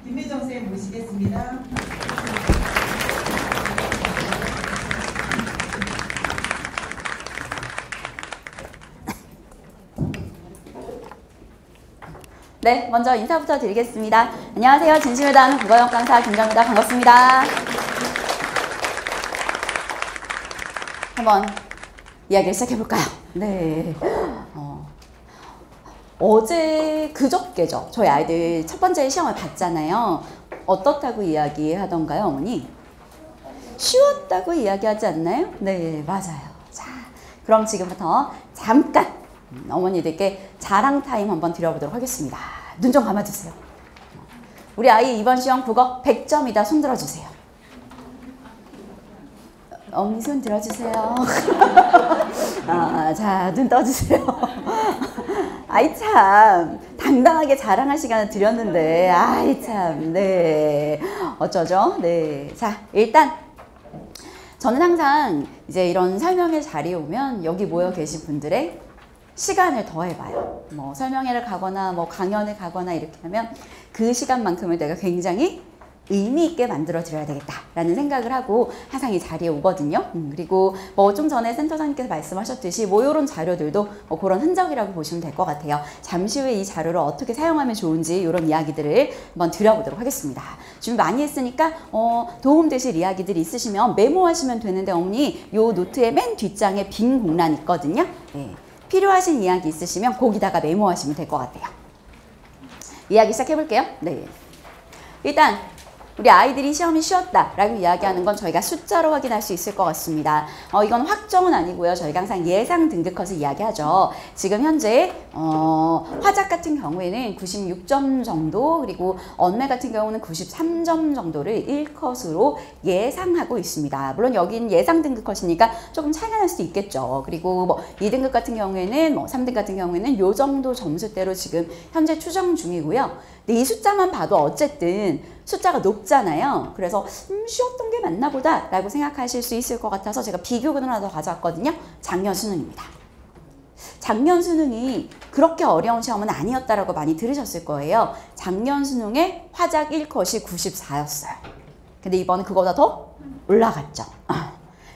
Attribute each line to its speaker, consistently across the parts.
Speaker 1: 김미정 쌤 모시겠습니다.
Speaker 2: 네, 먼저 인사부터 드리겠습니다. 안녕하세요. 진심을 다하는 국어영어 강사 김정입니다. 반갑습니다. 한번 이야기를 시작해볼까요? 네. 어제 그저께죠. 저희 아이들 첫 번째 시험을 봤잖아요. 어떻다고 이야기하던가요, 어머니? 쉬웠다고 이야기하지 않나요? 네, 맞아요. 자, 그럼 지금부터 잠깐 어머니들께 자랑 타임 한번 드려보도록 하겠습니다. 눈 좀 감아주세요. 우리 아이 이번 시험 국어 100점이다. 손 들어주세요. 어머니 손 들어주세요. 자, 눈 떠주세요. 아이 참 당당하게 자랑할 시간을 드렸는데 아이 참 네 어쩌죠? 네, 자 일단 저는 항상 이제 이런 설명회 자리에 오면 여기 모여 계신 분들의 시간을 더해봐요. 뭐 설명회를 가거나 뭐 강연을 가거나 이렇게 하면 그 시간만큼을 내가 굉장히 의미 있게 만들어 드려야 되겠다라는 생각을 하고 항상 이 자리에 오거든요. 그리고 뭐 좀 전에 센터장님께서 말씀하셨듯이 뭐 이런 자료들도 뭐 그런 흔적이라고 보시면 될 것 같아요. 잠시 후에 이 자료를 어떻게 사용하면 좋은지 이런 이야기들을 한번 드려보도록 하겠습니다. 준비 많이 했으니까 도움되실 이야기들이 있으시면 메모하시면 되는데 어머니 요 노트의 맨 뒷장에 빈 공란 있거든요. 네. 필요하신 이야기 있으시면 거기다가 메모하시면 될 것 같아요. 이야기 시작해볼게요. 네. 일단 우리 아이들이 시험이 쉬웠다라고 이야기하는 건 저희가 숫자로 확인할 수 있을 것 같습니다. 이건 확정은 아니고요. 저희가 항상 예상 등급컷을 이야기하죠. 지금 현재 화작 같은 경우에는 96점 정도, 그리고 언매 같은 경우는 93점 정도를 1컷으로 예상하고 있습니다. 물론 여긴 예상 등급컷이니까 조금 차이가 날 수도 있겠죠. 그리고 뭐 2등급 같은 경우에는 뭐 3등 같은 경우에는 요 정도 점수대로 지금 현재 추정 중이고요. 근데 이 숫자만 봐도 어쨌든 숫자가 높잖아요. 그래서 쉬웠던 게 맞나 보다 라고 생각하실 수 있을 것 같아서 제가 비교군을 하나 더 가져왔거든요. 작년 수능입니다. 작년 수능이 그렇게 어려운 시험은 아니었다라고 많이 들으셨을 거예요. 작년 수능에 화작 1컷이 94였어요. 근데 이번에 그거보다 더 올라갔죠.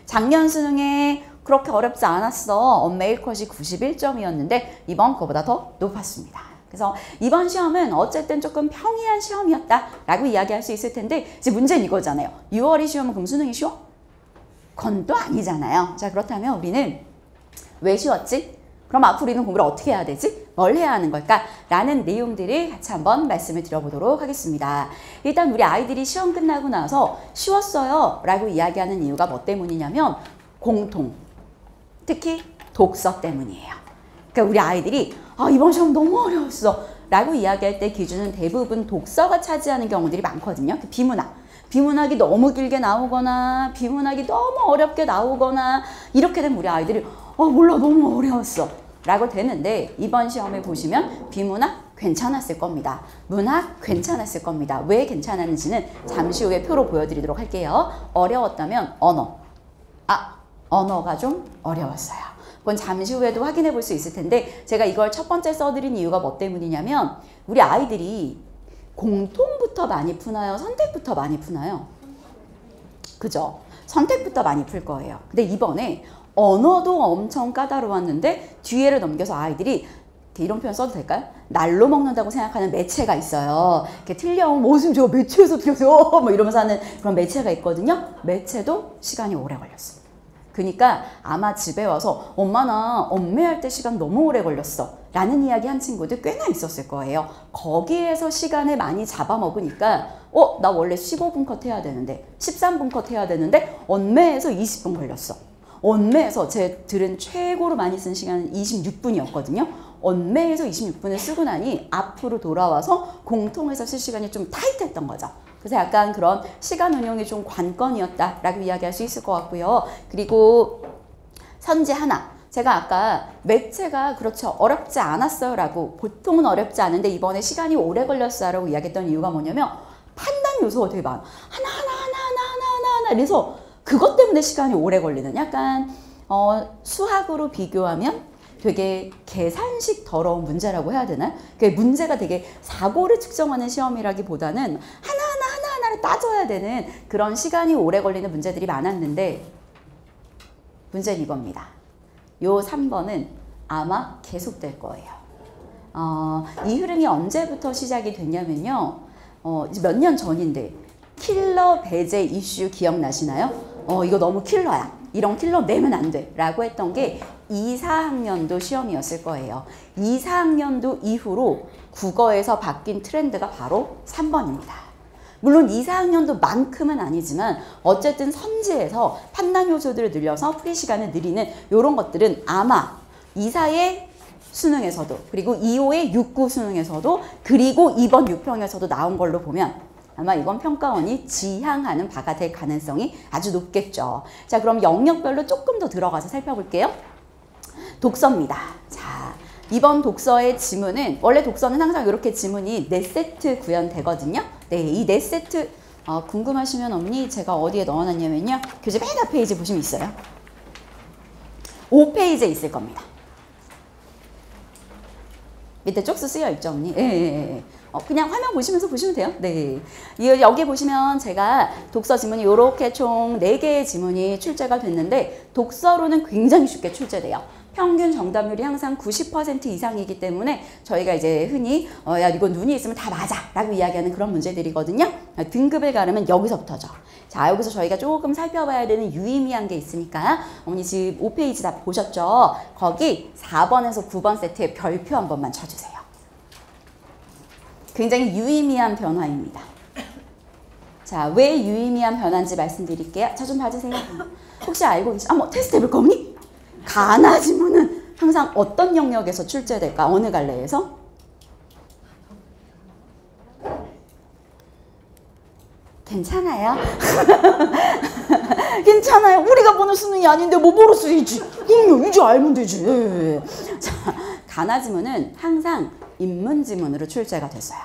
Speaker 2: 작년 수능에 그렇게 어렵지 않았어. 언매 1컷이 91점이었는데 이번 그거보다 더 높았습니다. 그래서 이번 시험은 어쨌든 조금 평이한 시험이었다라고 이야기할 수 있을 텐데 이제 문제는 이거잖아요. 6월이 쉬우면 그럼 수능이 쉬워? 그건 또 아니잖아요. 자, 그렇다면 우리는 왜 쉬웠지? 그럼 앞으로 우리는 공부를 어떻게 해야 되지? 뭘 해야 하는 걸까? 라는 내용들을 같이 한번 말씀을 드려보도록 하겠습니다. 일단 우리 아이들이 시험 끝나고 나서 쉬웠어요 라고 이야기하는 이유가 뭐 때문이냐면 공통, 특히 독서 때문이에요. 그러니까 우리 아이들이 이번 시험 너무 어려웠어 라고 이야기할 때 기준은 대부분 독서가 차지하는 경우들이 많거든요. 비문학이 너무 길게 나오거나 비문학이 너무 어렵게 나오거나 이렇게 되면 우리 아이들이 몰라 너무 어려웠어 라고 되는데 이번 시험에 보시면 비문학 괜찮았을 겁니다. 문학 괜찮았을 겁니다. 왜 괜찮았는지는 잠시 후에 표로 보여드리도록 할게요. 어려웠다면 언어가 좀 어려웠어요. 그건 잠시 후에도 확인해 볼 수 있을 텐데 제가 이걸 첫 번째 써드린 이유가 뭐 때문이냐면 우리 아이들이 공통부터 많이 푸나요? 선택부터 많이 푸나요? 그죠? 선택부터 많이 풀 거예요. 근데 이번에 언어도 엄청 까다로웠는데 뒤에를 넘겨서 아이들이 이런 표현 써도 될까요? 날로 먹는다고 생각하는 매체가 있어요. 이렇게 틀려오면 무슨 저 매체에서 틀려서 뭐 이러면서 하는 그런 매체가 있거든요. 매체도 시간이 오래 걸렸어요. 그러니까 아마 집에 와서 엄마 나 언매할 때 시간 너무 오래 걸렸어 라는 이야기 한 친구들 꽤나 있었을 거예요. 거기에서 시간을 많이 잡아먹으니까 나 원래 15분 컷 해야 되는데 13분 컷 해야 되는데 언매에서 20분 걸렸어. 언매에서 제 들은 최고로 많이 쓴 시간은 26분이었거든요. 언매에서 26분을 쓰고 나니 앞으로 돌아와서 공통에서 쓸 시간이 좀 타이트했던 거죠. 그래서 약간 그런 시간 운용이 좀 관건이었다라고 이야기할 수 있을 것 같고요. 그리고 선지 하나. 제가 아까 매체가 그렇죠. 어렵지 않았어요 라고 보통은 어렵지 않은데 이번에 시간이 오래 걸렸어요 라고 이야기했던 이유가 뭐냐면 판단 요소가 되게 많아. 하나 그래서 그것 때문에 시간이 오래 걸리는 약간 수학으로 비교하면 되게 계산식 더러운 문제라고 해야 되나? 그 문제가 되게 사고를 측정하는 시험이라기보다는 하나하나를 따져야 되는 그런 시간이 오래 걸리는 문제들이 많았는데 문제는 이겁니다. 요 3번은 아마 계속될 거예요. 이 흐름이 언제부터 시작이 됐냐면요. 이제 몇 년 전인데 킬러 배제 이슈 기억나시나요? 이거 너무 킬러야. 이런 킬러 내면 안 돼. 라고 했던 게 2, 4학년도 시험이었을 거예요. 2, 4학년도 이후로 국어에서 바뀐 트렌드가 바로 3번입니다. 물론 2, 4학년도만큼은 아니지만 어쨌든 선지에서 판단 요소들을 늘려서 풀이 시간을 늘리는 이런 것들은 아마 2, 4의 수능에서도 그리고 2, 5의 6, 9 수능에서도 그리고 이번 6평에서도 나온 걸로 보면 아마 이번 평가원이 지향하는 바가 될 가능성이 아주 높겠죠. 자, 그럼 영역별로 조금 더 들어가서 살펴볼게요. 독서입니다. 자, 이번 독서의 지문은 원래 독서는 항상 이렇게 지문이 4세트 구현되거든요. 네, 이 4세트 궁금하시면 언니 제가 어디에 넣어놨냐면요. 교재 맨 앞 페이지 보시면 있어요. 5페이지에 있을 겁니다. 밑에 쪽수 쓰여 있죠, 언니? 예. 그냥 화면 보시면서 보시면 돼요. 네. 여기 보시면 제가 독서 지문이 이렇게 총 4개의 지문이 출제가 됐는데 독서로는 굉장히 쉽게 출제돼요. 평균 정답률이 항상 90% 이상이기 때문에 저희가 이제 흔히 야 이거 눈이 있으면 다 맞아 라고 이야기하는 그런 문제들이거든요. 등급을 가르면 여기서부터죠. 자, 여기서 저희가 조금 살펴봐야 되는 유의미한 게 있으니까 어머니 지금 5페이지 다 보셨죠? 거기 4번에서 9번 세트에 별표 한 번만 쳐주세요. 굉장히 유의미한 변화입니다. 자, 왜 유의미한 변화인지 말씀드릴게요. 자, 좀 봐주세요. 혹시 알고 계시? 뭐 테스트 해볼까 언니? 가나 지문은 항상 어떤 영역에서 출제될까? 어느 갈래에서? 괜찮아요? 괜찮아요. 우리가 보는 수능이 아닌데 뭐 보러 쓰이지? 이제 알면 되지. 네. 자, 가나 지문은 항상 인문 지문으로 출제가 됐어요.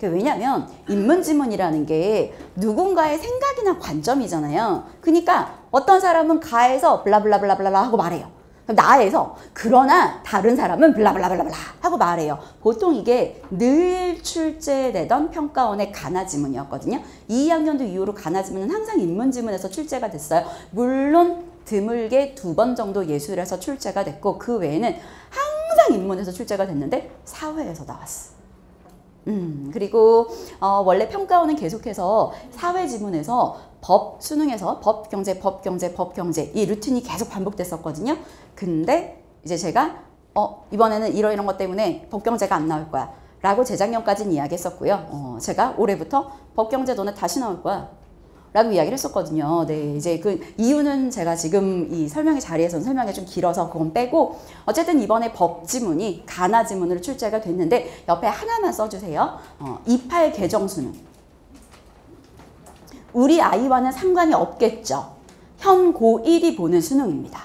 Speaker 2: 왜냐하면 인문 지문이라는 게 누군가의 생각이나 관점이잖아요. 그러니까 어떤 사람은 가에서 블라블라블라블라 하고 말해요. 나에서 그러나 다른 사람은 블라블라블라블라 하고 말해요. 보통 이게 늘 출제되던 평가원의 가나 지문이었거든요. 2학년도 이후로 가나 지문은 항상 인문 지문에서 출제가 됐어요. 물론 드물게 2번 정도 예술에서 출제가 됐고 그 외에는 항상 인문에서 출제가 됐는데 사회에서 나왔어. 그리고 원래 평가원은 계속해서 사회 지문에서 법 수능에서 법 경제 이 루틴이 계속 반복됐었거든요. 근데 이제 제가 이번에는 이런 것 때문에 법 경제가 안 나올 거야 라고 재작년까지는 이야기했었고요. 제가 올해부터 법 경제 너네 다시 나올 거야 라고 이야기를 했었거든요. 네, 이제 그 이유는 제가 지금 이 설명의 자리에서는 설명이 좀 길어서 그건 빼고 어쨌든 이번에 법 지문이 가나 지문으로 출제가 됐는데 옆에 하나만 써주세요. 28 개정 수능. 우리 아이와는 상관이 없겠죠. 현 고1이 보는 수능입니다.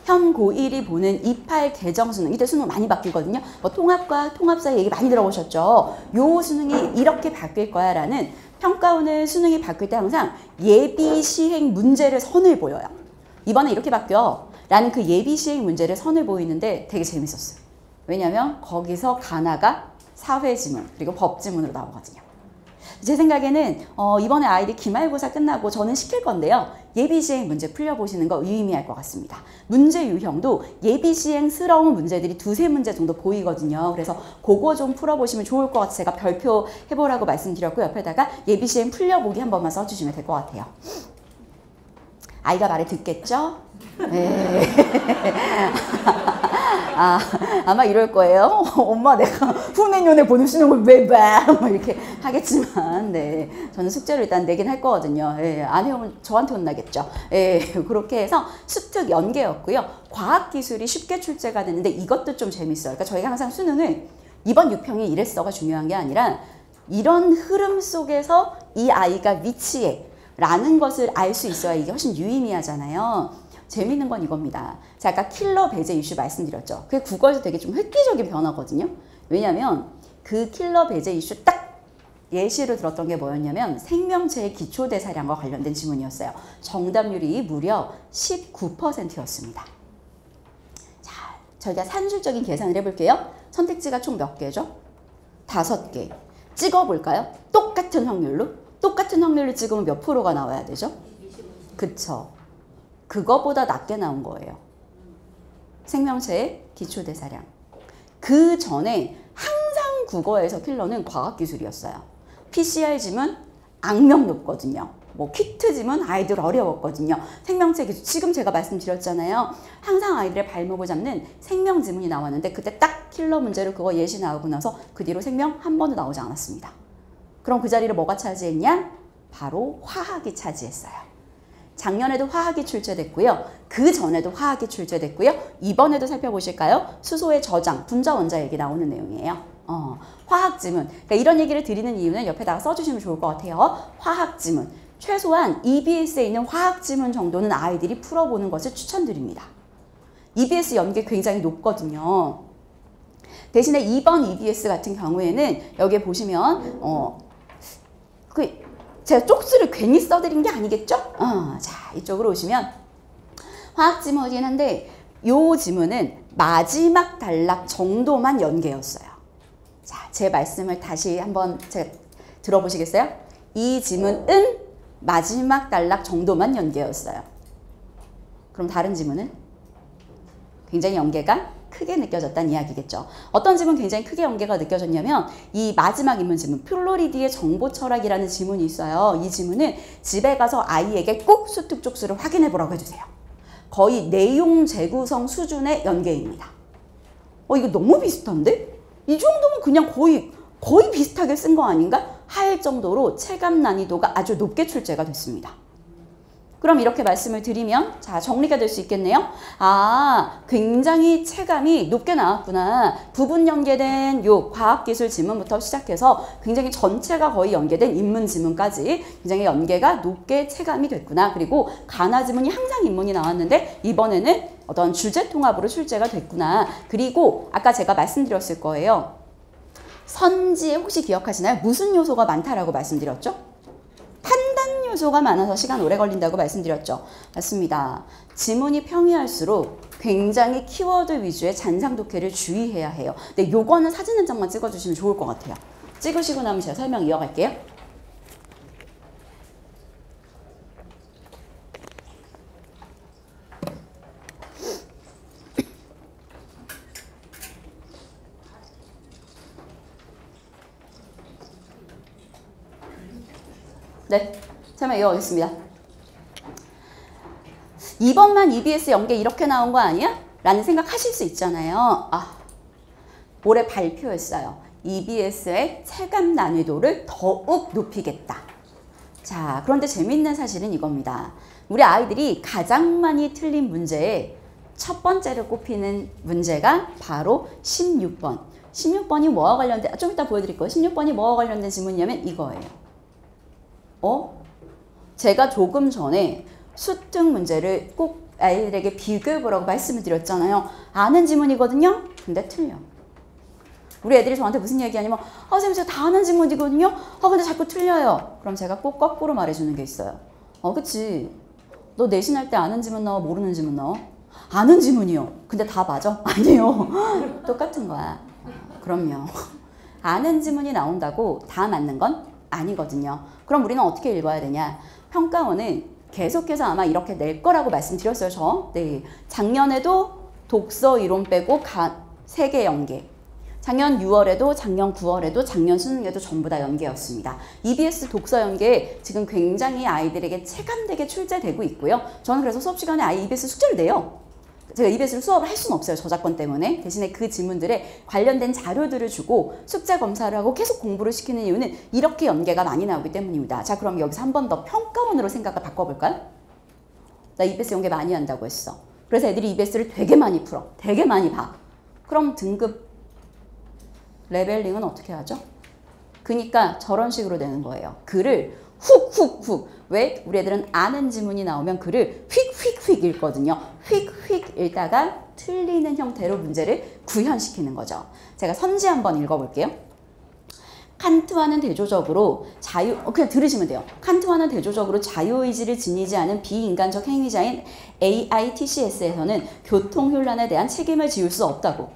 Speaker 2: 현 고1이 보는 28 개정 수능. 이때 수능 많이 바뀌거든요. 뭐 통합과 통합사 얘기 많이 들어보셨죠. 요 수능이 이렇게 바뀔 거야 라는 평가원은 수능이 바뀔 때 항상 예비 시행 문제를 선을 보여요. 이번에 이렇게 바뀌어 라는 그 예비 시행 문제를 선을 보이는데 되게 재밌었어요. 왜냐면 거기서 가나가 사회 지문 그리고 법 지문으로 나오거든요. 제 생각에는 이번에 아이들 기말고사 끝나고 저는 시킬 건데요. 예비시행 문제 풀려보시는 거 유의미할 것 같습니다. 문제 유형도 예비시행스러운 문제들이 2-3문제 정도 보이거든요. 그래서 그거 좀 풀어보시면 좋을 것 같아서 제가 별표 해보라고 말씀드렸고 옆에다가 예비시행 풀려보기 한 번만 써주시면 될 것 같아요. 아이가 말을 듣겠죠? 네. 아마 이럴 거예요. 엄마 내가 후내년에 보는 수능을 왜 봐? 뭐 이렇게 하겠지만 네, 저는 숙제를 일단 내긴 할 거거든요. 예, 안 해오면 저한테 혼나겠죠. 예, 그렇게 해서 수특 연계였고요. 과학기술이 쉽게 출제가 되는데 이것도 좀 재밌어요. 그러니까 저희가 항상 수능을 이번 6평이 이랬어가 중요한 게 아니라 이런 흐름 속에서 이 아이가 위치해 라는 것을 알 수 있어야 이게 훨씬 유의미하잖아요. 재밌는 건 이겁니다. 자, 아까 킬러 배제 이슈 말씀드렸죠. 그게 국어에서 되게 좀 획기적인 변화거든요. 왜냐하면 그 킬러 배제 이슈 딱 예시로 들었던 게 뭐였냐면 생명체의 기초대사량과 관련된 지문이었어요. 정답률이 무려 19%였습니다. 자, 저희가 산술적인 계산을 해볼게요. 선택지가 총 몇 개죠? 5개. 찍어볼까요? 똑같은 확률로? 똑같은 확률로 찍으면 몇 프로가 나와야 되죠? 그쵸. 그거보다 낮게 나온 거예요. 생명체의 기초대사량. 그 전에 항상 국어에서 킬러는 과학기술이었어요. PCR 지문 악명 높거든요. 뭐 키트 지문 아이들 어려웠거든요. 생명체 기술 지금 제가 말씀드렸잖아요. 항상 아이들의 발목을 잡는 생명 지문이 나왔는데 그때 딱 킬러 문제로 그거 예시 나오고 나서 그 뒤로 생명 한 번도 나오지 않았습니다. 그럼 그 자리를 뭐가 차지했냐? 바로 화학이 차지했어요. 작년에도 화학이 출제됐고요. 그 전에도 화학이 출제됐고요. 이번에도 살펴보실까요? 수소의 저장, 분자 원자 얘기 나오는 내용이에요. 화학 지문. 그러니까 이런 얘기를 드리는 이유는 옆에다가 써주시면 좋을 것 같아요. 화학 지문. 최소한 EBS에 있는 화학 지문 정도는 아이들이 풀어보는 것을 추천드립니다. EBS 연계 굉장히 높거든요. 대신에 이번 EBS 같은 경우에는 여기에 보시면 제가 쪽수를 괜히 써드린 게 아니겠죠? 자, 이쪽으로 오시면 화학 지문이긴 한데 요 지문은 마지막 단락 정도만 연계였어요. 자, 제 말씀을 다시 한번 제가 들어보시겠어요? 이 지문은 마지막 단락 정도만 연계였어요. 그럼 다른 지문은 굉장히 연계가 크게 느껴졌다는 이야기겠죠. 어떤 지문 굉장히 크게 연계가 느껴졌냐면 이 마지막 인문 지문 플로리디의 정보 철학이라는 지문이 있어요. 이 지문은 집에 가서 아이에게 꼭 수특 족수를 확인해 보라고 해주세요. 거의 내용 재구성 수준의 연계입니다. 이거 너무 비슷한데? 이 정도면 그냥 거의 비슷하게 쓴 거 아닌가? 할 정도로 체감 난이도가 아주 높게 출제가 됐습니다. 그럼 이렇게 말씀을 드리면 자 정리가 될 수 있겠네요. 굉장히 체감이 높게 나왔구나. 부분 연계된 요 과학기술 지문부터 시작해서 굉장히 전체가 거의 연계된 인문 지문까지 굉장히 연계가 높게 체감이 됐구나. 그리고 가나 지문이 항상 인문이 나왔는데 이번에는 어떤 주제 통합으로 출제가 됐구나. 그리고 아까 제가 말씀드렸을 거예요. 선지에 혹시 기억하시나요? 무슨 요소가 많다라고 말씀드렸죠? 판단 요소가 많아서 시간 오래 걸린다고 말씀드렸죠. 맞습니다. 지문이 평이할수록 굉장히 키워드 위주의 잔상 독해를 주의해야 해요. 근데 요거는 사진 한 장만 찍어주시면 좋을 것 같아요. 찍으시고 나면 제가 설명 이어갈게요. 네, 설명 이어가겠습니다. 이번만 EBS 연계 이렇게 나온 거 아니야? 라는 생각 하실 수 있잖아요. 올해 발표했어요. EBS의 체감 난이도를 더욱 높이겠다. 자, 그런데 재밌는 사실은 이겁니다. 우리 아이들이 가장 많이 틀린 문제에 첫 번째로 꼽히는 문제가 바로 16번. 16번이 뭐와 관련된, 좀 이따 보여드릴 거예요. 16번이 뭐와 관련된 지문이냐면 이거예요. 제가 조금 전에 수특 문제를 꼭 아이들에게 비교해보라고 말씀을 드렸잖아요. 아는 지문이거든요. 근데 틀려. 우리 애들이 저한테 무슨 얘기하냐면 선생님 제가 다 아는 지문이거든요. 근데 자꾸 틀려요. 그럼 제가 꼭 거꾸로 말해주는 게 있어요. 그치. 너 내신할 때 아는 지문 나와 모르는 지문 나와? 아는 지문이요. 근데 다 맞아? 아니요. 똑같은 거야. 그럼요. 아는 지문이 나온다고 다 맞는 건 아니거든요. 그럼 우리는 어떻게 읽어야 되냐? 평가원은 계속해서 아마 이렇게 낼 거라고 말씀드렸어요. 네. 작년에도 독서 이론 빼고 3개 연계. 작년 6월에도 작년 9월에도 작년 수능에도 전부 다 연계였습니다. EBS 독서 연계 지금 굉장히 아이들에게 체감되게 출제되고 있고요. 저는 그래서 수업 시간에 아예 EBS 숙제를 내요. 제가 EBS를 수업을 할 수는 없어요. 저작권 때문에. 대신에 그 지문들에 관련된 자료들을 주고 숙제 검사를 하고 계속 공부를 시키는 이유는 이렇게 연계가 많이 나오기 때문입니다. 자, 그럼 여기서 한 번 더 평가원으로 생각을 바꿔볼까요? 나 EBS 연계 많이 한다고 했어. 그래서 애들이 EBS를 되게 많이 풀어. 되게 많이 봐. 그럼 등급 레벨링은 어떻게 하죠? 그러니까 저런 식으로 되는 거예요. 글을 훅훅훅. 왜? 우리 애들은 아는 지문이 나오면 글을 휙휙휙 읽거든요. 휙휙 읽다가 틀리는 형태로 문제를 구현시키는 거죠. 제가 선지 한번 읽어볼게요. 칸트와는 대조적으로 그냥 들으시면 돼요. 칸트와는 대조적으로 자유의지를 지니지 않은 비인간적 행위자인 AITCS에서는 교통혼란에 대한 책임을 지울 수 없다고.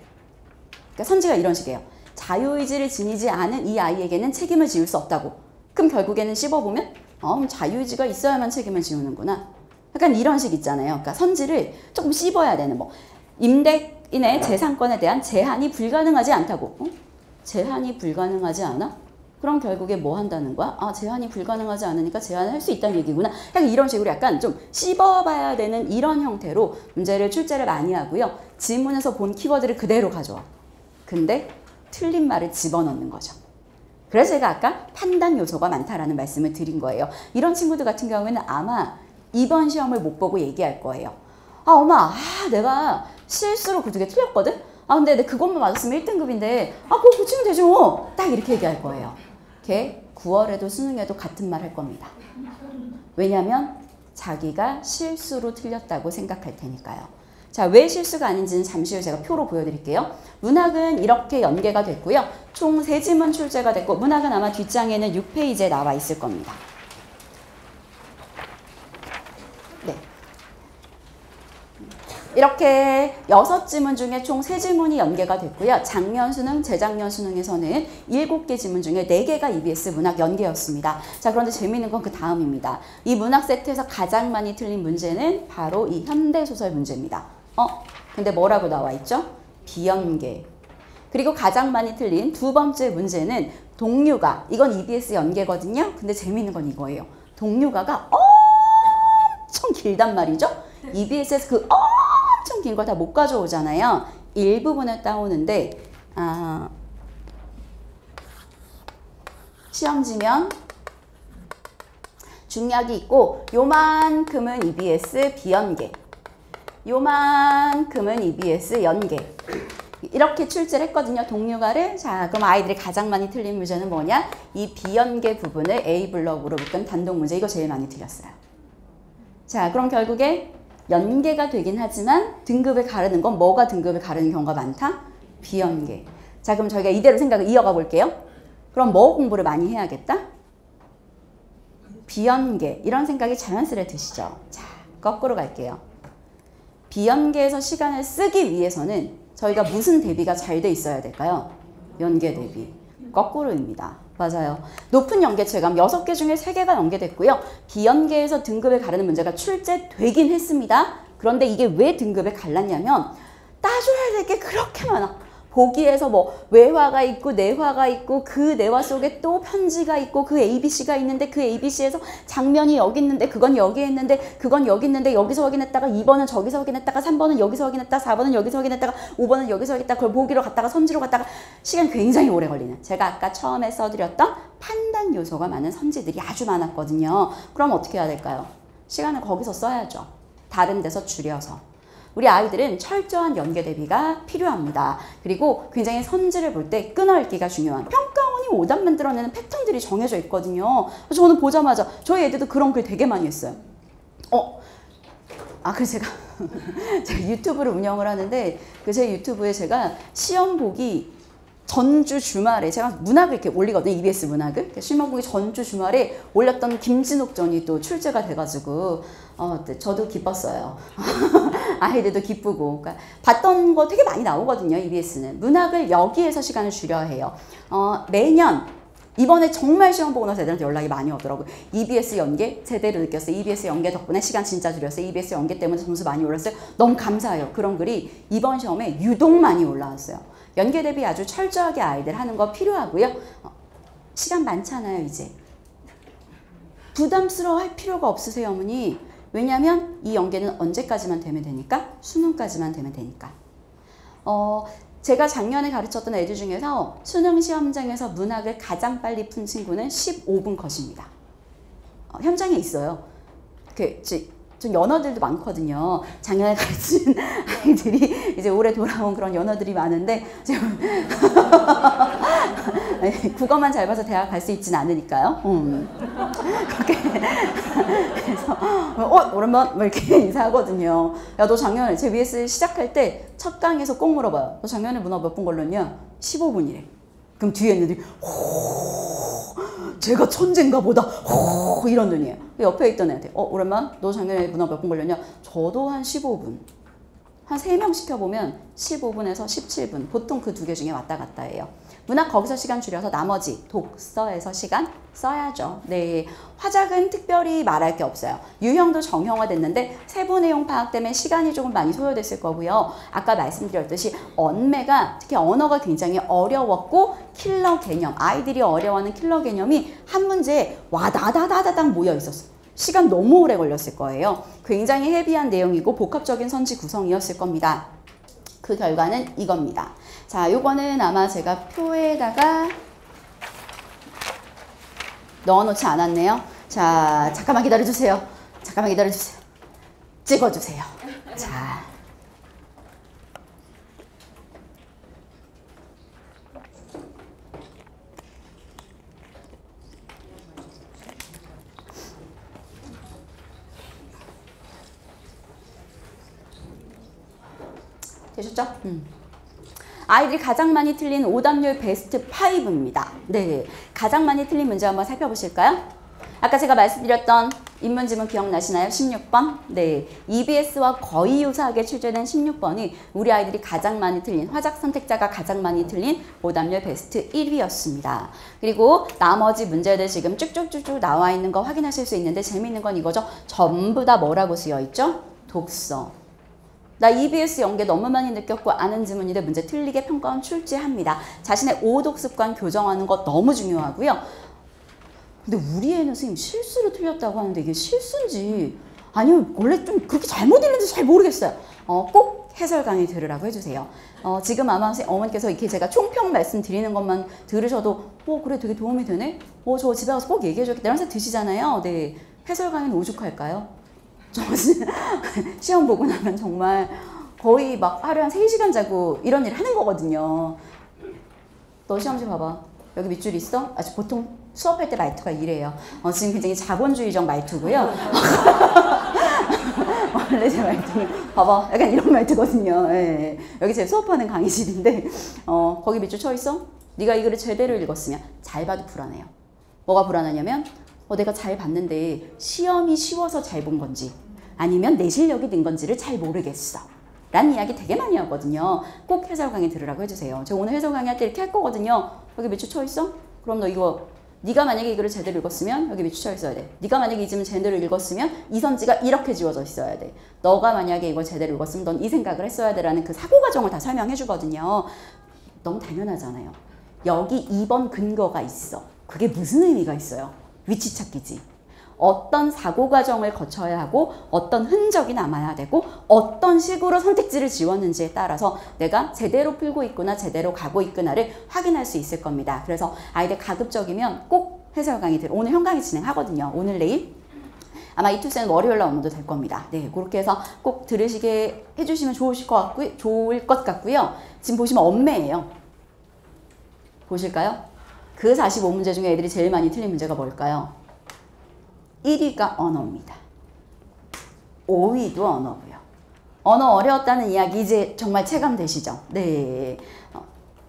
Speaker 2: 그러니까 선지가 이런 식이에요. 자유의지를 지니지 않은 이 아이에게는 책임을 지울 수 없다고. 그럼 결국에는 씹어보면 자유의지가 있어야만 책임을 지우는구나. 약간 이런 식 있잖아요. 그러니까 선지를 조금 씹어야 되는 뭐 임대인의 재산권에 대한 제한이 불가능하지 않다고. 제한이 불가능하지 않아? 그럼 결국에 뭐 한다는 거야? 제한이 불가능하지 않으니까 제한을 할 수 있다는 얘기구나. 약간 이런 식으로 약간 좀 씹어봐야 되는 이런 형태로 문제를 출제를 많이 하고요. 지문에서 본 키워드를 그대로 가져와. 근데 틀린 말을 집어넣는 거죠. 그래서 제가 아까 판단 요소가 많다라는 말씀을 드린 거예요. 이런 친구들 같은 경우에는 아마 이번 시험을 못 보고 얘기할 거예요. 엄마, 내가 실수로 그 두 개 틀렸거든? 근데 내 그것만 맞았으면 1등급인데, 그거 고치면 되지 뭐. 딱 이렇게 얘기할 거예요. 걔 9월에도 수능에도 같은 말 할 겁니다. 왜냐면 자기가 실수로 틀렸다고 생각할 테니까요. 자, 왜 실수가 아닌지는 잠시 후에 제가 표로 보여드릴게요. 문학은 이렇게 연계가 됐고요. 총 3지문 출제가 됐고, 문학은 아마 뒷장에는 6페이지에 나와 있을 겁니다. 네. 이렇게 6지문 중에 총 3지문이 연계가 됐고요. 작년 수능, 재작년 수능에서는 7개 지문 중에 4개가 EBS 문학 연계였습니다. 자, 그런데 재미있는 건 그 다음입니다. 이 문학 세트에서 가장 많이 틀린 문제는 바로 이 현대소설 문제입니다. 근데 뭐라고 나와 있죠? 비연계. 그리고 가장 많이 틀린 두 번째 문제는 동류가. 이건 EBS 연계거든요. 근데 재미있는 건 이거예요. 동류가가 엄청 길단 말이죠. EBS에서 그 엄청 긴 걸 다 못 가져오잖아요. 일부분을 따오는데 시험지면 중약이 있고 요만큼은 EBS 비연계, 요만큼은 EBS 연계. 이렇게 출제를 했거든요. 동류가를. 자, 그럼 아이들이 가장 많이 틀린 문제는 뭐냐? 이 비연계 부분을 A블럭으로 묶은 단독 문제. 이거 제일 많이 틀렸어요. 자, 그럼 결국에 연계가 되긴 하지만 등급을 가르는 건 뭐가 등급을 가르는 경우가 많다? 비연계. 자, 그럼 저희가 이대로 생각을 이어가 볼게요. 그럼 뭐 공부를 많이 해야겠다? 비연계. 이런 생각이 자연스레 드시죠? 자, 거꾸로 갈게요. 비연계에서 시간을 쓰기 위해서는 저희가 무슨 대비가 잘 돼 있어야 될까요? 연계 대비. 거꾸로입니다. 맞아요. 높은 연계 체감 6개 중에 3개가 연계됐고요. 비연계에서 등급을 가르는 문제가 출제되긴 했습니다. 그런데 이게 왜 등급을 갈랐냐면 따줘야 될 게 그렇게 많아. 보기에서 뭐 외화가 있고 내화가 있고 그 내화 속에 또 편지가 있고 그 ABC가 있는데 그 ABC에서 장면이 여기 있는데 그건 여기 있는데 그건 여기 있는데 여기서 확인했다가 2번은 저기서 확인했다가 3번은 여기서 확인했다가 4번은 여기서 확인했다가 5번은 여기서 확인했다가 그걸 보기로 갔다가 선지로 갔다가 시간이 굉장히 오래 걸리는, 제가 아까 처음에 써드렸던 판단 요소가 많은 선지들이 아주 많았거든요. 그럼 어떻게 해야 될까요? 시간을 거기서 써야죠. 다른 데서 줄여서. 우리 아이들은 철저한 연계 대비가 필요합니다. 그리고 굉장히 선지를 볼 때 끊어읽기가 중요한, 평가원이 오답 만들어내는 패턴들이 정해져 있거든요. 저는 보자마자 저희 애들도 그런 글 되게 많이 했어요. 그래서 제가 유튜브를 운영을 하는데 제 유튜브에 제가 시험 보기 전주 주말에 제가 문학을 이렇게 올리거든요. EBS 문학을. 시험 보기 전주 주말에 올렸던 김진욱 전이 또 출제가 돼가지고 저도 기뻤어요. 아이들도 기쁘고. 그러니까 봤던 거 되게 많이 나오거든요. EBS는. 문학을 여기에서 시간을 줄여야 해요. 매년 이번에 정말 시험 보고 나서 애들한테 연락이 많이 오더라고요. EBS 연계 제대로 느꼈어요. EBS 연계 덕분에 시간 진짜 줄였어요. EBS 연계 때문에 점수 많이 올랐어요. 너무 감사해요. 그런 글이 이번 시험에 유독 많이 올라왔어요. 연계 대비 아주 철저하게 아이들 하는 거 필요하고요. 시간 많잖아요, 이제. 부담스러워 할 필요가 없으세요, 어머니. 왜냐면 이 연계는 언제까지만 되면 되니까? 수능까지만 되면 되니까. 제가 작년에 가르쳤던 애들 중에서 수능 시험장에서 문학을 가장 빨리 푼 친구는 15분 컷입니다. 현장에 있어요. 좀 연어들도 많거든요. 작년에 가르친 아이들이 이제 올해 돌아온 그런 연어들이 많은데 국어만 잘 봐서 대학 갈 수 있진 않으니까요. 그렇게 그래서 오랜만 뭐 이렇게 인사하거든요. 야, 너 작년에 제 VS 시작할 때 첫 강에서 꼭 물어봐요. 너 작년에 문화 몇 분 걸렸냐? 15분이래. 그럼 뒤에 있는 애들이 제가 천재인가 보다 이런 눈이에요. 옆에 있던 애한테 오랜만 너 작년에 문학 몇 분 걸렸냐? 저도 한 15분. 한 3명 시켜보면 15분에서 17분. 보통 그 2개 중에 왔다 갔다 해요. 문학 거기서 시간 줄여서 나머지 독서에서 시간 써야죠. 네, 화작은 특별히 말할 게 없어요. 유형도 정형화됐는데 세부 내용 파악 때문에 시간이 조금 많이 소요됐을 거고요. 아까 말씀드렸듯이 언매가 특히 언어가 굉장히 어려웠고 킬러 개념, 아이들이 어려워하는 킬러 개념이 한 문제에 와다다다다닥 모여 있었어요. 시간 너무 오래 걸렸을 거예요. 굉장히 헤비한 내용이고 복합적인 선지 구성이었을 겁니다. 그 결과는 이겁니다. 자, 요거는 아마 제가 표에다가 넣어놓지 않았네요. 자, 잠깐만 기다려주세요. 잠깐만 기다려주세요. 찍어주세요. 자. 되셨죠? 아이들이 가장 많이 틀린 오답률 베스트 5입니다. 네, 가장 많이 틀린 문제 한번 살펴보실까요? 아까 제가 말씀드렸던 인문지문 기억나시나요? 16번. 네, EBS와 거의 유사하게 출제된 16번이 우리 아이들이 가장 많이 틀린, 화작 선택자가 가장 많이 틀린 오답률 베스트 1위였습니다. 그리고 나머지 문제들 지금 쭉쭉쭉쭉 나와 있는 거 확인하실 수 있는데 재미있는 건 이거죠. 전부 다 뭐라고 쓰여 있죠? 독서. 나 EBS 연계 너무 많이 느꼈고 아는 지문인데 문제 틀리게 평가원 출제합니다. 자신의 오독 습관 교정하는 거 너무 중요하고요. 근데 우리 애는 선생님 실수로 틀렸다고 하는데 이게 실수인지 아니면 원래 좀 그렇게 잘못 읽는지 잘 모르겠어요. 꼭 해설 강의 들으라고 해주세요. 지금 아마 어머니께서 이렇게 제가 총평 말씀드리는 것만 들으셔도 그래 되게 도움이 되네? 저 집에 가서 꼭 얘기해줘야겠다 이런 생각 드시잖아요. 네, 해설 강의는 오죽할까요? 시험 보고 나면 정말 거의 막 하루에 한 3시간 자고 이런 일 하는 거거든요. 너 시험지 봐봐. 여기 밑줄 있어? 아주 보통 수업할 때 말투가 이래요. 지금 굉장히 자본주의적 말투고요. 원래 제 말투는 봐봐. 약간 이런 말투거든요. 예. 여기 제 수업하는 강의실인데 거기 밑줄 쳐 있어? 네가 이 글을 제대로 읽었으면 잘 봐도 불안해요. 뭐가 불안하냐면 내가 잘 봤는데 시험이 쉬워서 잘 본 건지 아니면 내 실력이 는 건지를 잘 모르겠어 라는 이야기 되게 많이 하거든요. 꼭 해설 강의 들으라고 해주세요. 제가 오늘 해설 강의 할 때 이렇게 할 거거든요. 여기 밑줄 쳐 있어? 그럼 너 이거 네가 만약에 이 글을 제대로 읽었으면 여기 밑줄 쳐 있어야 돼. 네가 만약에 이 지문 제대로 읽었으면 이 선지가 이렇게 지워져 있어야 돼. 너가 만약에 이걸 제대로 읽었으면 넌 이 생각을 했어야 돼 라는 그 사고 과정을 다 설명해 주거든요. 너무 당연하잖아요. 여기 2번 근거가 있어. 그게 무슨 의미가 있어요? 위치 찾기지. 어떤 사고 과정을 거쳐야 하고 어떤 흔적이 남아야 되고 어떤 식으로 선택지를 지웠는지에 따라서 내가 제대로 풀고 있구나 제대로 가고 있구나를 확인할 수 있을 겁니다. 그래서 아이들 가급적이면 꼭 해설 강의 오늘 형 강의 진행하거든요. 오늘 내일 아마 이 투세는 월요일 날 업로드 될 겁니다. 네, 그렇게 해서 꼭 들으시게 해주시면 좋을 것 같고요. 지금 보시면 언매예요. 보실까요? 그 45문제 중에 애들이 제일 많이 틀린 문제가 뭘까요? 1위가 언어입니다. 5위도 언어고요. 언어 어려웠다는 이야기 이제 정말 체감되시죠? 네.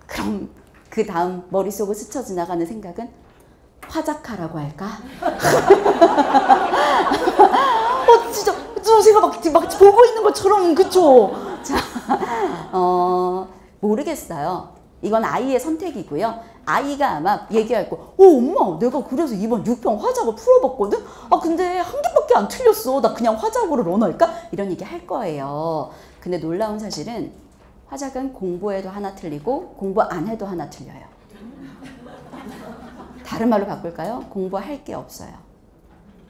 Speaker 2: 그럼 그 다음 머릿속을 스쳐 지나가는 생각은 화작하라고 할까? 진짜 제가 막 보고 있는 것처럼 그쵸? 자, 모르겠어요. 이건 아이의 선택이고요. 아이가 아마 얘기할 거, 엄마 내가 그래서 이번 6평 화작을 풀어봤거든? 근데 한 개밖에 안 틀렸어. 나 그냥 화작으로 넣어놓을까? 이런 얘기 할 거예요. 근데 놀라운 사실은 화작은 공부해도 하나 틀리고 공부 안 해도 하나 틀려요. 다른 말로 바꿀까요? 공부할 게 없어요.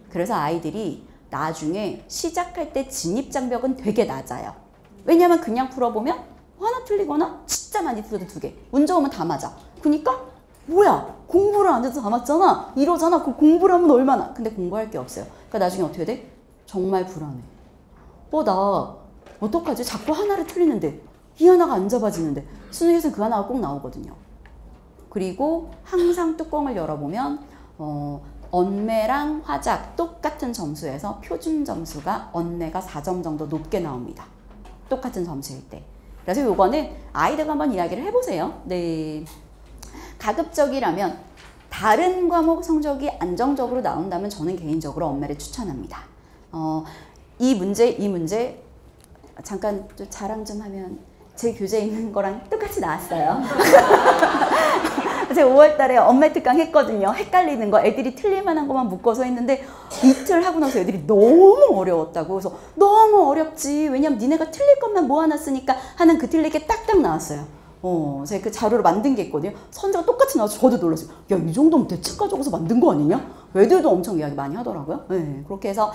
Speaker 2: 그래서 아이들이 나중에 시작할 때 진입장벽은 되게 낮아요. 왜냐면 그냥 풀어보면 하나 틀리거나 진짜 많이 틀려도 2개. 운 좋으면 다 맞아. 그러니까 뭐야 공부를 안 해도 다 맞잖아. 이러잖아. 그 공부를 하면 얼마나. 근데 공부할 게 없어요. 그러니까 나중에 어떻게 돼? 정말 불안해. 나 어떡하지? 자꾸 하나를 틀리는데 이 하나가 안 잡아지는데. 수능에서는 그 하나가 꼭 나오거든요. 그리고 항상 뚜껑을 열어보면 언매랑 화작 똑같은 점수에서 표준 점수가 언매가 4점 정도 높게 나옵니다. 똑같은 점수일 때. 그래서 요거는 아이들과 한번 이야기를 해보세요. 네. 가급적이라면 다른 과목 성적이 안정적으로 나온다면 저는 개인적으로 엄매를 추천합니다. 이 문제 잠깐 좀 자랑 좀 하면 제 교재에 있는 거랑 똑같이 나왔어요. 제가 5월 달에 엄매 특강 했거든요. 헷갈리는 거 애들이 틀릴만한 것만 묶어서 했는데 이틀 하고 나서 애들이 너무 어려웠다고. 그래서 너무 어렵지. 왜냐면 니네가 틀릴 것만 모아놨으니까 하는 그 틀릴 게 딱딱 나왔어요. 제가 그 자료를 만든 게 있거든요. 선지가 똑같이 나와서 저도 놀랐어요. 야, 이 정도면 대책가 적어서 만든 거 아니냐? 애들도 엄청 이야기 많이 하더라고요. 네, 그렇게 해서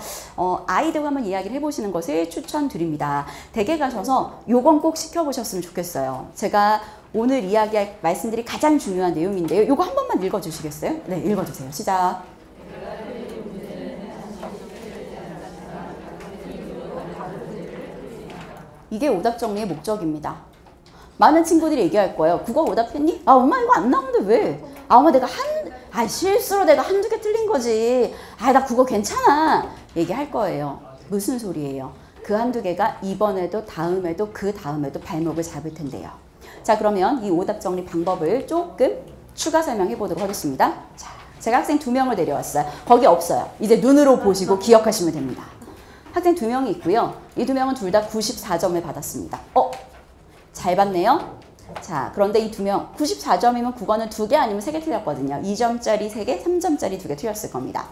Speaker 2: 아이들과 한번 이야기를 해보시는 것을 추천드립니다. 댁에 가셔서 요건 꼭 시켜보셨으면 좋겠어요. 제가 오늘 이야기할 말씀들이 가장 중요한 내용인데요. 요거 한 번만 읽어주시겠어요? 네, 읽어주세요. 시작. 이게 오답 정리의 목적입니다. 많은 친구들이 얘기할 거예요. 국어 오답했니? 아, 엄마 이거 안 나오는데 왜? 아, 엄마 내가 실수로 내가 한두 개 틀린 거지. 아, 나 국어 괜찮아. 얘기할 거예요. 무슨 소리예요? 그 한두 개가 이번에도 다음에도 그 다음에도 발목을 잡을 텐데요. 자, 그러면 이 오답 정리 방법을 조금 추가 설명해 보도록 하겠습니다. 자, 제가 학생 2명을 데려왔어요. 거기 없어요. 이제 눈으로 보시고 기억하시면 됩니다. 학생 2명이 있고요. 이 2명은 둘 다 94점을 받았습니다. 잘 봤네요. 자, 그런데 이 2명 94점이면 국어는 2개 아니면 3개 틀렸거든요. 2점짜리 3개, 3점짜리 2개 틀렸을 겁니다.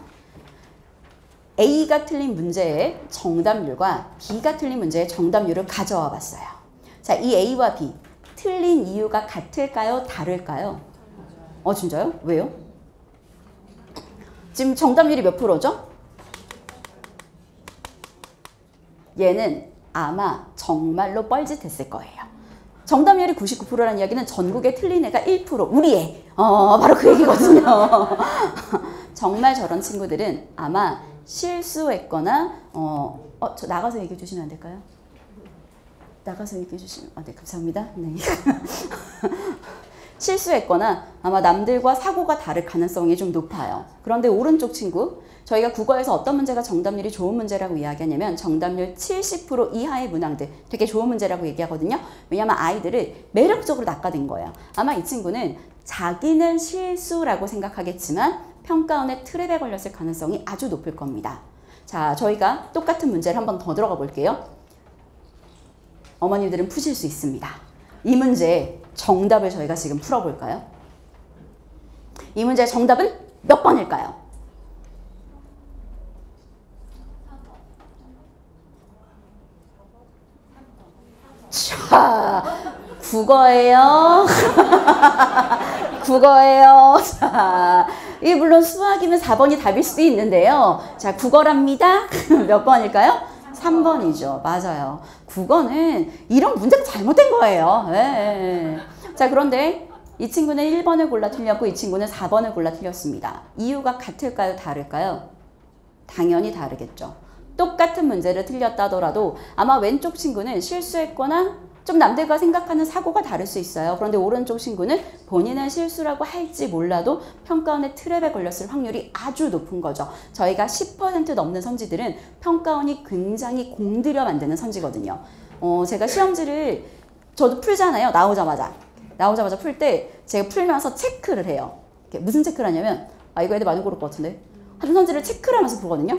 Speaker 2: A가 틀린 문제의 정답률과 B가 틀린 문제의 정답률을 가져와 봤어요. 자, 이 A와 B 틀린 이유가 같을까요? 다를까요? 진짜요? 왜요? 지금 정답률이 몇 프로죠? 얘는 아마 정말로 뻘짓했을 거예요. 정답률이 99%라는 이야기는 전국에 틀린 애가 1%, 우리 애. 바로 그 얘기거든요. 정말 저런 친구들은 아마 실수했거나, 저 나가서 얘기해 주시면 안 될까요? 나가서 얘기해 주시면, 네, 감사합니다. 네. 실수했거나 아마 남들과 사고가 다를 가능성이 좀 높아요. 그런데 오른쪽 친구, 저희가 국어에서 어떤 문제가 정답률이 좋은 문제라고 이야기하냐면 정답률 70% 이하의 문항들 되게 좋은 문제라고 얘기하거든요. 왜냐하면 아이들을 매력적으로 낚아댄 거예요. 아마 이 친구는 자기는 실수라고 생각하겠지만 평가원의 트랩에 걸렸을 가능성이 아주 높을 겁니다. 자, 저희가 똑같은 문제를 한번 더 들어가 볼게요. 어머님들은 푸실 수 있습니다. 이 문제의 정답을 저희가 지금 풀어볼까요? 이 문제의 정답은 몇 번일까요? 자, 국어예요. 국어예요. 자, 이 물론 수학이면 4번이 답일 수도 있는데요. 자, 국어랍니다. 몇 번일까요? 3번이죠. 맞아요. 국어는 이런 문제가 잘못된 거예요. 네. 자, 그런데 이 친구는 1번을 골라 틀렸고 이 친구는 4번을 골라 틀렸습니다. 이유가 같을까요? 다를까요? 당연히 다르겠죠. 똑같은 문제를 틀렸다더라도 아마 왼쪽 친구는 실수했거나 좀 남들과 생각하는 사고가 다를 수 있어요. 그런데 오른쪽 친구는 본인은 실수라고 할지 몰라도 평가원의 트랩에 걸렸을 확률이 아주 높은 거죠. 저희가 10% 넘는 선지들은 평가원이 굉장히 공들여 만드는 선지거든요. 제가 시험지를 저도 풀잖아요. 나오자마자 풀 때 제가 풀면서 체크를 해요. 무슨 체크를 하냐면 이거 애들 많이 고를 것 같은데 하는 선지를 체크를 하면서 보거든요.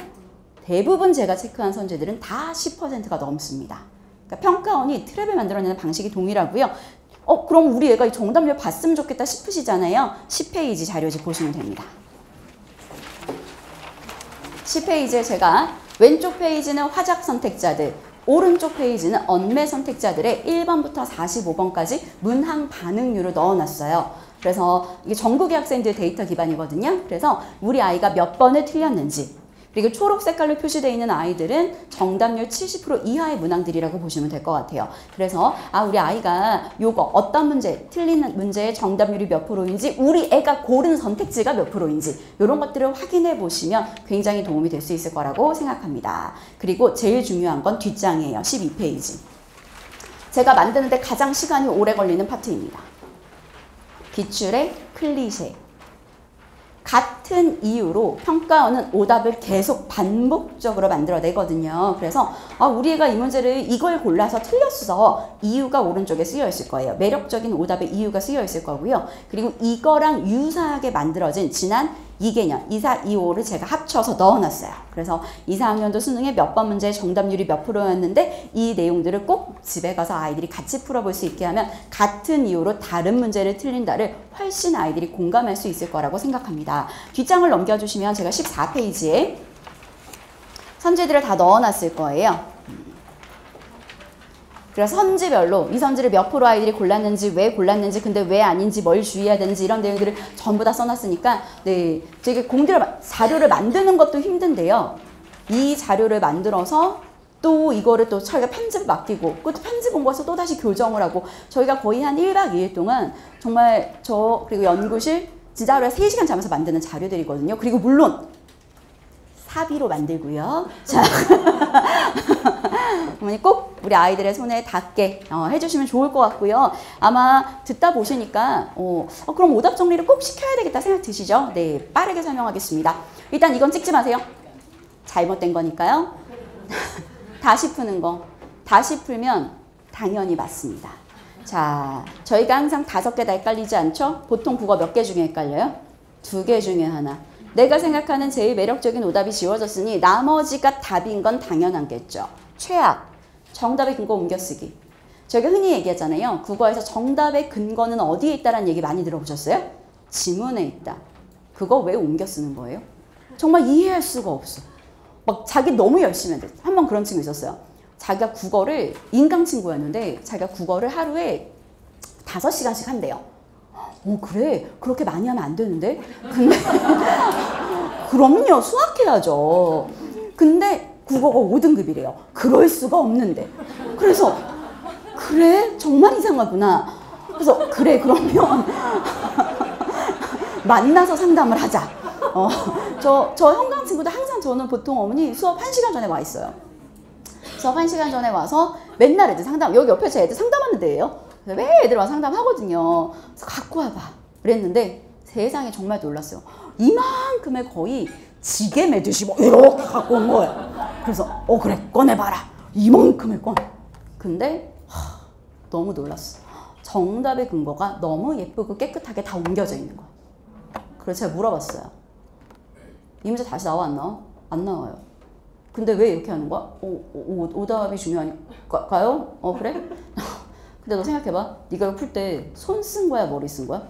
Speaker 2: 대부분 제가 체크한 선지들은 다 10%가 넘습니다. 그러니까 평가원이 트랩을 만들어내는 방식이 동일하고요. 그럼 우리 애가 이 정답률 봤으면 좋겠다 싶으시잖아요. 10페이지 자료지 보시면 됩니다. 10페이지에 제가 왼쪽 페이지는 화작 선택자들, 오른쪽 페이지는 언매 선택자들의 1번부터 45번까지 문항 반응률을 넣어놨어요. 그래서 이게 전국의 학생들 데이터 기반이거든요. 그래서 우리 아이가 몇 번을 틀렸는지, 그리고 초록 색깔로 표시되어 있는 아이들은 정답률 70% 이하의 문항들이라고 보시면 될 것 같아요. 그래서 우리 아이가 요거 어떤 문제, 틀리는 문제의 정답률이 몇 프로인지, 우리 애가 고른 선택지가 몇 프로인지 이런 것들을 확인해 보시면 굉장히 도움이 될 수 있을 거라고 생각합니다. 그리고 제일 중요한 건 뒷장이에요. 12페이지. 제가 만드는데 가장 시간이 오래 걸리는 파트입니다. 기출의 클리셰. 같은 이유로 평가원은 오답을 계속 반복적으로 만들어내거든요. 그래서 우리 애가 이 문제를 이걸 골라서 틀렸어. 이유가 오른쪽에 쓰여 있을 거예요. 매력적인 오답의 이유가 쓰여 있을 거고요. 그리고 이거랑 유사하게 만들어진 지난 2개년 2, 4, 2, 5를 제가 합쳐서 넣어놨어요. 그래서 2, 4학년도 수능에 몇 번 문제의 정답률이 몇 프로였는데 이 내용들을 꼭 집에 가서 아이들이 같이 풀어볼 수 있게 하면 같은 이유로 다른 문제를 틀린다를 훨씬 아이들이 공감할 수 있을 거라고 생각합니다. 뒷장을 넘겨주시면 제가 14페이지에 선지들을 다 넣어놨을 거예요. 그래서 선지별로 이 선지를 몇 프로 아이들이 골랐는지, 왜 골랐는지, 근데 왜 아닌지, 뭘 주의해야 되는지 이런 내용들을 전부 다 써놨으니까 네, 저게 자료를 만드는 것도 힘든데요. 이 자료를 만들어서 또 이거를 또 저희가 편집을 맡기고 그것도 편집 온 거에서 또 다시 교정을 하고 저희가 거의 한 1박 2일 동안 정말 그리고 연구실 진짜 하루에 3시간 자면서 만드는 자료들이거든요. 그리고 물론 사비로 만들고요. 자, 어머니 꼭 우리 아이들의 손에 닿게 해주시면 좋을 것 같고요. 아마 듣다 보시니까 그럼 오답 정리를 꼭 시켜야 되겠다 생각 드시죠? 네, 빠르게 설명하겠습니다. 일단 이건 찍지 마세요. 잘못된 거니까요. 다시 푸는 거. 다시 풀면 당연히 맞습니다. 자, 저희가 항상 5개 다 헷갈리지 않죠? 보통 국어 몇 개 중에 헷갈려요? 2개 중에 하나. 내가 생각하는 제일 매력적인 오답이 지워졌으니 나머지가 답인 건 당연하겠죠. 최악, 정답의 근거 옮겨쓰기. 저희가 흔히 얘기하잖아요. 국어에서 정답의 근거는 어디에 있다라는 얘기 많이 들어보셨어요? 지문에 있다. 그거 왜 옮겨 쓰는 거예요? 정말 이해할 수가 없어. 막 자기 너무 열심히 한대. 한 번 그런 친구 있었어요. 자기가 국어를, 인강 친구였는데 자기가 국어를 하루에 5시간씩 한대요. 그래? 그렇게 많이 하면 안 되는데? 근데 그럼요. 수학해야죠. 근데 국어가 5등급이래요. 그럴 수가 없는데. 그래서 그래? 정말 이상하구나. 그래서 그래 그러면 만나서 상담을 하자. 저 현강 친구도 항상 저는 보통 어머니 수업 1시간 전에 와 있어요. 수업 1시간 전에 와서 맨날 애들 상담, 여기 옆에 제 애들 상담하는 데예요. 왜 애들 와서 상담하거든요. 그래서 갖고 와봐. 그랬는데 세상에 정말 놀랐어요. 이만큼의 거의 지게 매듯이 뭐 이렇게 갖고 온 거예요. 그래서 그래 꺼내봐라. 이만큼의 꺼내. 근데 너무 놀랐어. 정답의 근거가 너무 예쁘고 깨끗하게 다 옮겨져 있는 거야. 그래서 제가 물어봤어요. 이 문제 다시 나와 안 나와? 안 나와요. 근데 왜 이렇게 하는 거야? 오답이 중요하니까요? 그래? 근데 너 생각해봐. 네가 이거 풀 때 손 쓴 거야? 머리 쓴 거야?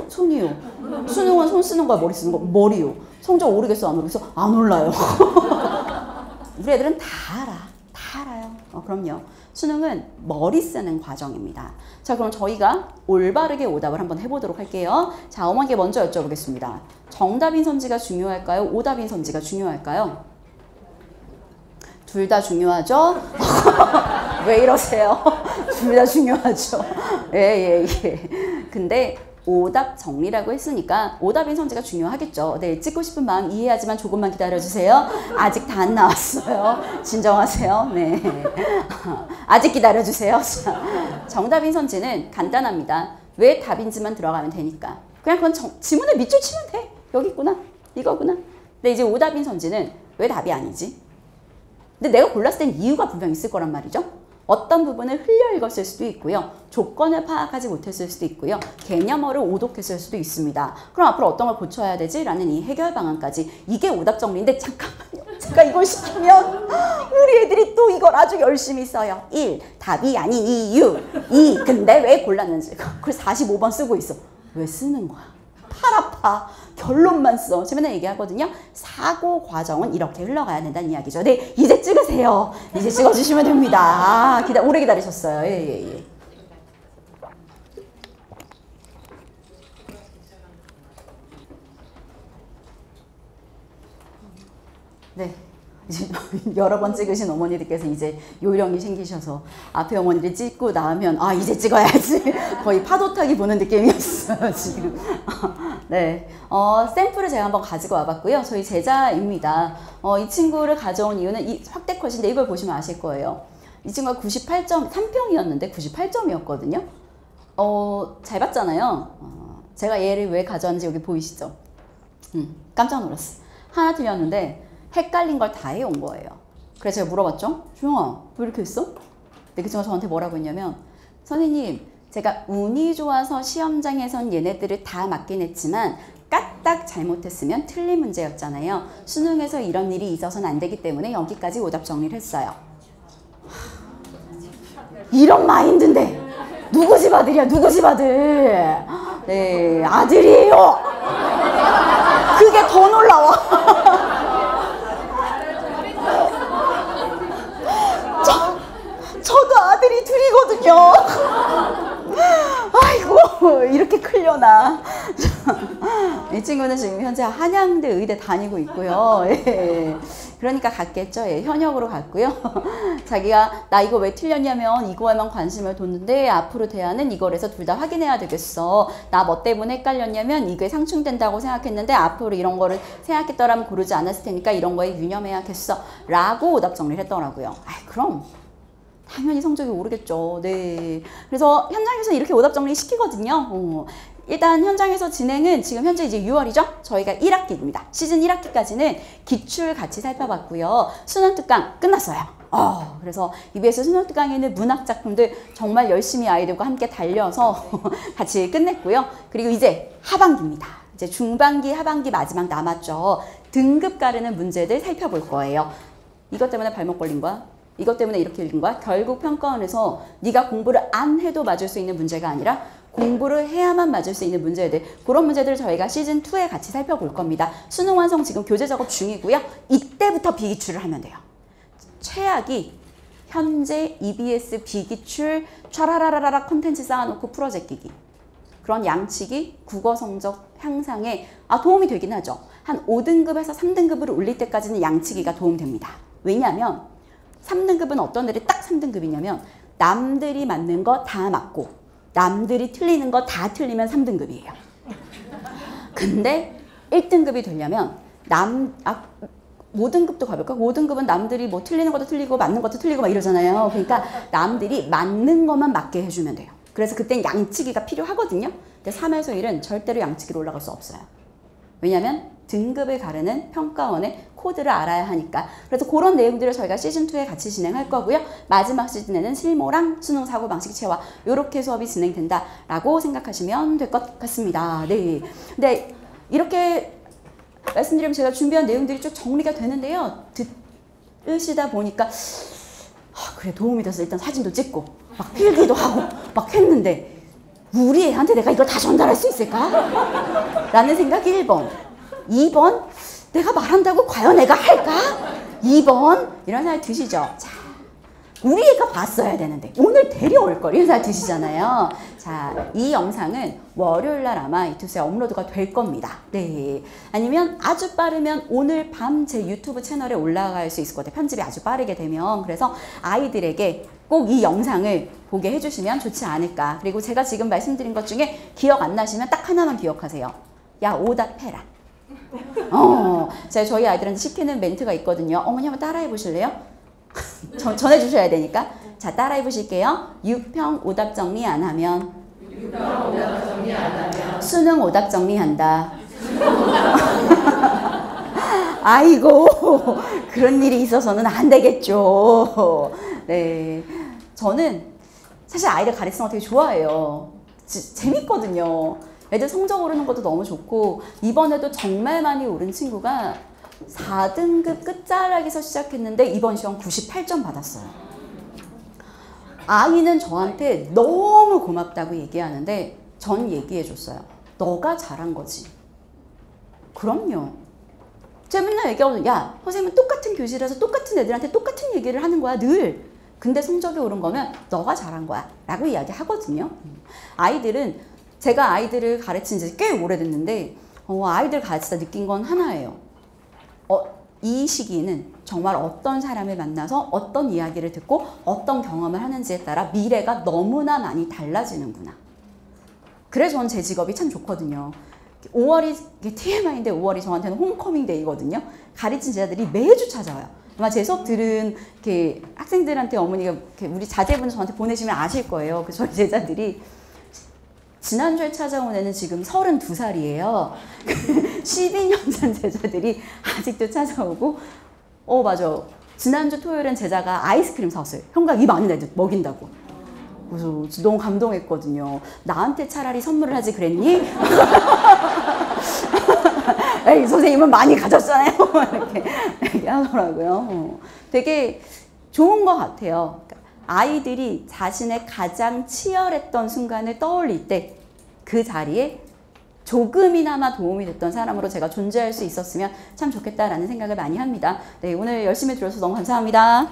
Speaker 2: 손이요. 수능은 손 쓰는 거야? 머리 쓰는 거? 머리요. 성적 오르겠어? 안 오르겠어? 안 올라요. 우리 애들은 다 알아. 다 알아요. 그럼요. 수능은 머리 쓰는 과정입니다. 자, 그럼 저희가 올바르게 오답을 한번 해보도록 할게요. 자, 어머니께 먼저 여쭤보겠습니다. 정답인 선지가 중요할까요? 오답인 선지가 중요할까요? 둘 다 중요하죠? 왜 이러세요? 둘 다 중요하죠. 예. 근데 오답 정리라고 했으니까 오답인 선지가 중요하겠죠. 네, 찍고 싶은 마음 이해하지만 조금만 기다려주세요. 아직 다 안 나왔어요. 진정하세요. 네, 아직 기다려주세요. 정답인 선지는 간단합니다. 왜 답인지만 들어가면 되니까. 그냥 그건 지문에 밑줄 치면 돼. 여기 있구나. 이거구나. 근데 이제 오답인 선지는 왜 답이 아니지? 근데 내가 골랐을 땐 이유가 분명 있을 거란 말이죠. 어떤 부분을 흘려 읽었을 수도 있고요. 조건을 파악하지 못했을 수도 있고요. 개념어를 오독했을 수도 있습니다. 그럼 앞으로 어떤 걸 고쳐야 되지? 라는 이 해결 방안까지. 이게 오답 정리인데 잠깐만요. 제가 이걸 시키면 우리 애들이 또 이걸 아주 열심히 써요. 1. 답이 아닌 이유. 2. 근데 왜 골랐는지. 그걸 45번 쓰고 있어. 왜 쓰는 거야? 팔 아파. 결론만 써. 제가 맨날 얘기하거든요. 사고 과정은 이렇게 흘러가야 된다는 이야기죠. 네, 이제 찍으세요. 이제 찍어주시면 됩니다. 오래 기다리셨어요. 예. 네. 이제 여러 번 찍으신 어머니들께서 이제 요령이 생기셔서 앞에 어머니를 찍고 나면 이제 찍어야지 거의 파도 타기 보는 느낌이었어요 지금. 네, 샘플을 제가 한번 가지고 와봤고요. 저희 제자입니다. 이 친구를 가져온 이유는 이 확대 컷인데 이걸 보시면 아실 거예요. 이 친구가 98점 3평이었는데 98점이었거든요. 잘 봤잖아요. 제가 얘를 왜 가져왔는지 여기 보이시죠? 깜짝 놀랐어. 하나 틀렸는데 헷갈린 걸 다 해온 거예요. 그래서 제가 물어봤죠. 주영아, 왜 이렇게 했어? 근데 그 친구가 저한테 뭐라고 했냐면, 선생님, 제가 운이 좋아서 시험장에선 얘네들을 다 맞긴 했지만 까딱 잘못했으면 틀린 문제였잖아요. 수능에서 이런 일이 있어서는 안 되기 때문에 여기까지 오답 정리를 했어요. 이런 마인드인데 누구 집 아들이야? 누구 집 아들? 네, 아들이에요. 그게 더 놀라워. 저도 아들이 둘이거든요. 아이고, 이렇게 클려나. 이 친구는 지금 현재 한양대 의대 다니고 있고요. 예. 그러니까 갔겠죠. 예. 현역으로 갔고요. 자기가 나 이거 왜 틀렸냐면 이거에만 관심을 뒀는데 앞으로 대안은 이거라서 둘 다 확인해야 되겠어. 나 뭐 때문에 헷갈렸냐면 이게 상충된다고 생각했는데 앞으로 이런 거를 생각했더라면 고르지 않았을 테니까 이런 거에 유념해야겠어. 라고 오답 정리를 했더라고요. 아, 그럼 당연히 성적이 오르겠죠. 네. 그래서 현장에서 이렇게 오답 정리 시키거든요. 일단 현장에서 진행은 지금 현재 이제 6월이죠. 저희가 1학기입니다. 시즌 1학기까지는 기출 같이 살펴봤고요. 수능 특강 끝났어요. 그래서 EBS 수능 특강에는 문학 작품들 정말 열심히 아이들과 함께 달려서 같이 끝냈고요. 그리고 이제 하반기입니다. 이제 중반기, 하반기 마지막 남았죠. 등급 가르는 문제들 살펴볼 거예요. 이것 때문에 발목 걸린 거야? 이것 때문에 이렇게 읽은 거야? 결국 평가원에서 네가 공부를 안 해도 맞을 수 있는 문제가 아니라 공부를 해야만 맞을 수 있는 문제들, 그런 문제들을 저희가 시즌2에 같이 살펴볼 겁니다. 수능 완성 지금 교재 작업 중이고요. 이때부터 비기출을 하면 돼요. 최악이 현재 EBS 비기출 촤라라라라 콘텐츠 쌓아놓고 풀어 제끼기. 그런 양치기, 국어 성적 향상에 도움이 되긴 하죠. 한 5등급에서 3등급으로 올릴 때까지는 양치기가 도움됩니다. 왜냐하면 3등급은 어떤 애들이 딱 3등급이냐면 남들이 맞는 거 다 맞고 남들이 틀리는 거 다 틀리면 3등급이에요. 근데 1등급이 되려면 5등급도 가볼까? 5등급은 남들이 뭐 틀리는 것도 틀리고 맞는 것도 틀리고 막 이러잖아요. 그러니까 남들이 맞는 것만 맞게 해주면 돼요. 그래서 그땐 양치기가 필요하거든요. 근데 3에서 1은 절대로 양치기로 올라갈 수 없어요. 왜냐면 등급을 가르는 평가원의 코드를 알아야 하니까. 그래서 그런 내용들을 저희가 시즌2에 같이 진행할 거고요. 마지막 시즌에는 실무랑 수능 사고방식 체화 이렇게 수업이 진행된다라고 생각하시면 될 것 같습니다. 네. 근데 이렇게 말씀드리면 제가 준비한 내용들이 쭉 정리가 되는데요. 듣으시다 보니까 그래 도움이 돼서 일단 사진도 찍고 막 필기도 하고 막 했는데 우리 애한테 내가 이걸 다 전달할 수 있을까? 라는 생각이 1번. 2번, 내가 말한다고 과연 애가 할까? 2번, 이런 생각 드시죠? 자, 우리 애가 봤어야 되는데 오늘 데려올 걸 이런 생각 드시잖아요. 자, 이 영상은 월요일날 아마 이투스에 업로드가 될 겁니다. 네. 아니면 아주 빠르면 오늘 밤 제 유튜브 채널에 올라갈 수 있을 것 같아요. 편집이 아주 빠르게 되면. 그래서 아이들에게 꼭 이 영상을 보게 해주시면 좋지 않을까. 그리고 제가 지금 말씀드린 것 중에 기억 안 나시면 딱 하나만 기억하세요. 야, 오답해라. 제가 저희 아이들한테 시키는 멘트가 있거든요. 어머니 한번 따라해 보실래요? 전해주셔야 되니까. 자, 따라해 보실게요. 6평 오답 정리 안 하면 수능 오답 정리한다. 아이고, 그런 일이 있어서는 안 되겠죠. 네, 저는 사실 아이들 가르치는 거 되게 좋아해요. 재밌거든요. 애들 성적 오르는 것도 너무 좋고, 이번에도 정말 많이 오른 친구가 4등급 끝자락에서 시작했는데 이번 시험 98점 받았어요. 아이는 저한테 너무 고맙다고 얘기하는데 전 얘기해 줬어요. 너가 잘한 거지. 그럼요. 제가 맨날 얘기하거든요. 야, 선생님은 똑같은 교실에서 똑같은 애들한테 똑같은 얘기를 하는 거야, 늘. 근데 성적이 오른 거면 너가 잘한 거야 라고 이야기하거든요. 아이들은, 제가 아이들을 가르친 지 꽤 오래됐는데 아이들 가르치다 느낀 건 하나예요. 이 시기는 정말 어떤 사람을 만나서 어떤 이야기를 듣고 어떤 경험을 하는지에 따라 미래가 너무나 많이 달라지는구나. 그래서 저는 제 직업이 참 좋거든요. 5월이 TMI인데 5월이 저한테는 홈커밍 데이거든요. 가르친 제자들이 매주 찾아와요. 아마 제 수업 들은 학생들한테 어머니가 우리 자제분 저한테 보내시면 아실 거예요. 그 저희 제자들이 지난주에 찾아온 애는 지금 32살이에요. 12년 전 제자들이 아직도 찾아오고, 맞아. 지난주 토요일엔 제자가 아이스크림 사왔어요. 형과 입 안에 먹인다고. 그래서 너무 감동했거든요. 나한테 차라리 선물을 하지 그랬니? 에이, 선생님은 많이 가졌잖아요. 이렇게 얘기하더라고요. 되게 좋은 것 같아요. 아이들이 자신의 가장 치열했던 순간을 떠올릴 때 그 자리에 조금이나마 도움이 됐던 사람으로 제가 존재할 수 있었으면 참 좋겠다라는 생각을 많이 합니다. 네, 오늘 열심히 들어서 너무 감사합니다.